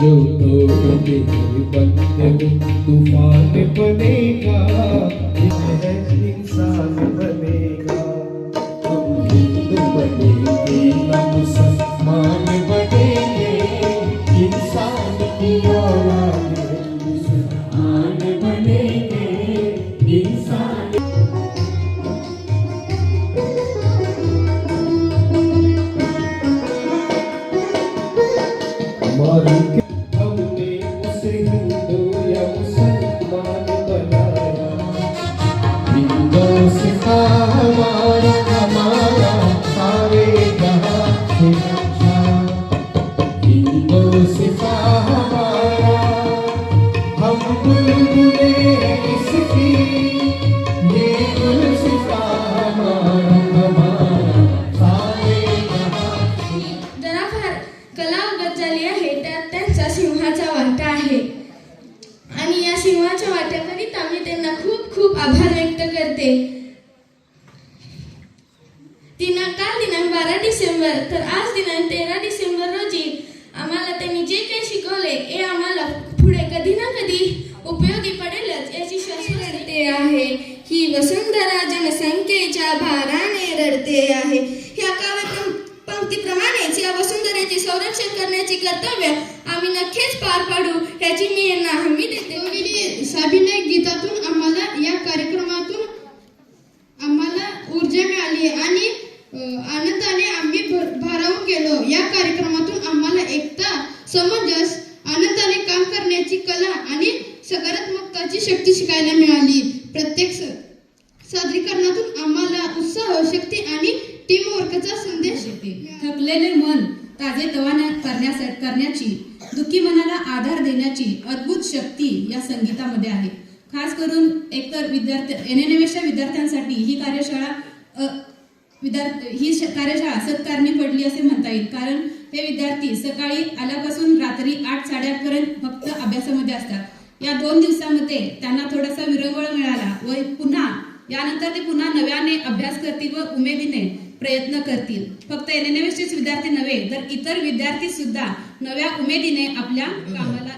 जो तोड़ दे बंदे तूफान बनेगा, इंसान बनेगा। हम हिंदू बनेंगे ना मुसलमान बनेंगे, इंसान की औलाद मुसलमान बनेंगे, इंसान। हमने उसे हिंदू या मुसलमान बनाया, हिंदू सिखा हमारा हमारा सारे जहां से अच्छा, हिंदू सिखा हमारा, हम बुलबुले इसकी, ये गुल सिखा हमारा हमारा सारे जहां से। जरा फार कला उगत झाली आहे, त्यात त्यांचा सिंहाचा वाटा आहे आणि या सिंहाच्या वाट्याकरिता मी त्यांना खूप खूप आभार व्यक्त करते. काल दिनांक 12 डिसेंबर तर आज दिनांक 13 डिसेंबर रोजी आम्हाला त्यांनी जे काही शिकवले हे आम्हाला पुढे कधी ना कधी उपयोगी पडेलच याची शाश्वती आहे. ही वसुंधरा जनसंख्येच्या भाराने रडते आहे. ह्या काव्य पंक्तीप्रमाणेच या वसुंधरेचे संरक्षण करण्याचे कर्तव्य आम्ही नक्कीच पार पाडू याची मी यांना हमी देते. साभिनय गीतातून आम्हाला या कार्यक्रमातून आम्हाला ऊर्जा मिळाली आणि आनंदाने आम्ही भारावून गेलो. या कार्यक्रमातून आम्हाला एकता, समंजस, आनंदाने काम करण्याची कला आणि सकारात्मकताची शक्ती शिकायला मिळाली. प्रत्येक सादरीकरणातून आम्हाला उत्साह, शक्ती आणि टीम वर्कचा संदेश येते. थकलेले मन ताजेतवाने करण्याची, दुःखी मनाला आधार देण्याची अद्भुत शक्ती या संगीतामध्ये आहे. खास करून एकतर NNMSच्या विद्यार्थ्यांसाठी ही कार्यशाळा सत्कारणी पडली असे म्हणता येईल. कारण हे विद्यार्थी सकाळी आल्यापासून रात्री 8-8:30 पर्यंत फक्त अभ्यासामध्ये असतात. या 2 दिवसामध्ये त्यांना थोडासा विरंगुळा मिळाला व पुन्हा यानंतर ते पुन्हा नव्याने अभ्यास करतील व उमेदीने प्रयत्न करतील. फक्त NNMSचेच विद्यार्थी नव्हे तर इतर विद्यार्थी सुद्धा नव्या उमेदीने आपल्या कामाला.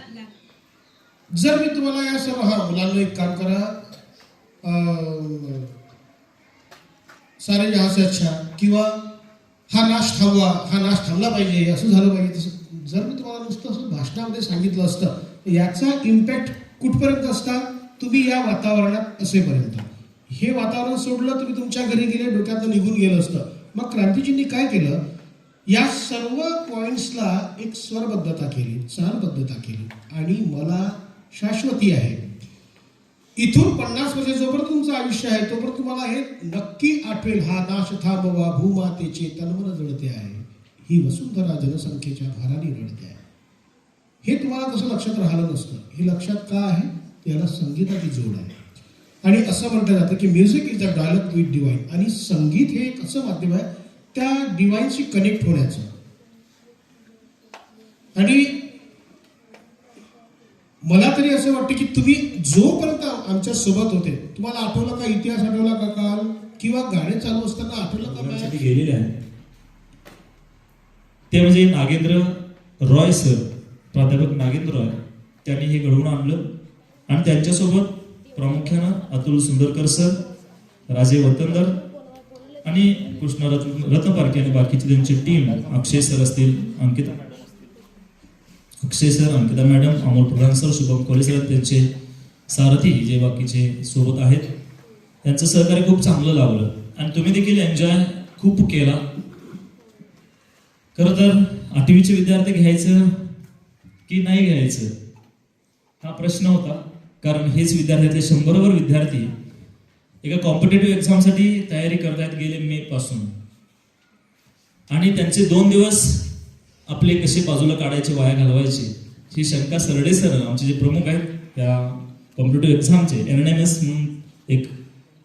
जर मी तुम्हाला या सर्व मुलांना एक काम करा, सारे जहां से अच्छा किंवा हा नाश थांबला पाहिजे, असं झालं पाहिजे, तसं जर मी तुम्हाला नुसतं असं भाषणामध्ये सांगितलं असतं याचा इम्पॅक्ट कुठपर्यंत असता, तुम्ही या वातावरणात असेपर्यंत. हे वातावरण सोडलं, तुम्ही तुमच्या घरी गेले, डोक्यातून निघून गेलं असतं. मग क्रांतीजींनी काय केलं, या सर्व पॉइंट्सला एक स्वरबद्धता केली, चालबद्धता केली आणि मला शाश्वती आहे. इथून 50 वर्ष जोपर्यंत तुमचं आयुष्य आहे तोपर्यंत तुम्हाला हे नक्की आठवेल, हा नाश थांबवा भूमातेचे तनमन जळते आहे, ही वसुंधरा जनसंख्येच्या भाराने रडते आहे. हे तुम्हाला तसं लक्षात राहिलं नसतं. हे लक्षात का आहे, त्याला संगीताची जोड आहे. आणि असं म्हटलं जातं की music is the dialogue with divine. आणि संगीत हे एक असं माध्यम आहे त्या डिवाइनशी कनेक्ट होण्याचं. आणि मला तरी असं वाटतं की तुम्ही जोपर्यंत आमच्या सोबत होते, तुम्हाला आठवलं का इतिहास, आठवला का काल, किंवा गाणे चालू असताना आठवलं का गेलेले आहे ते म्हणजे नागेंद्र रॉय सर, प्राध्यापक नागेंद्र रॉय, त्यांनी हे घडवून आणलं. आणि त्यांच्यासोबत प्रामुख्यानं अतुल सुंदरकर सर, राजे वतनदार आणि कृष्ण रत्न पारखे आणि बाकीची त्यांची टीम, अक्षय सर असतील, अक्षय सर, अंकिता मॅडम, अमोल प्रधान सर, शुभम कोले सर, त्यांचे सारथी जे बाकीचे सोबत आहेत, त्यांचं सहकार्य खूप चांगलं लावलं. आणि तुम्ही देखील एन्जॉय खूप केला. खरं तर 8वीचे विद्यार्थी घ्यायचं की नाही घ्यायचं हा प्रश्न होता. कारण हेच विद्यार्थ्यातले 100 विद्यार्थी एका कॉम्पिटेटिव्ह एक्झामसाठी तयारी करतायत गेले मे पासून. आणि त्यांचे 2 दिवस आपले कसे बाजूला काढायचे, वाया घालवायचे, ही शंका सरडे सर आमचे जे प्रमुख आहेत त्या कॉम्पिटेटिव्ह एक्झामचे, NNMS म्हणून एक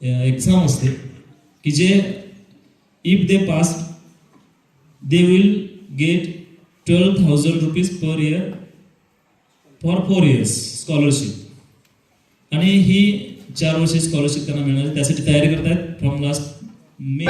एक्झाम असते की जे if they pass they will get 12,000 rupees per year for 4 years scholarship. आणि ही 4 वर्षाची स्कॉलरशिप त्यांना मिळणार, त्यासाठी तयारी करतायत फ्रॉम लास्ट मे.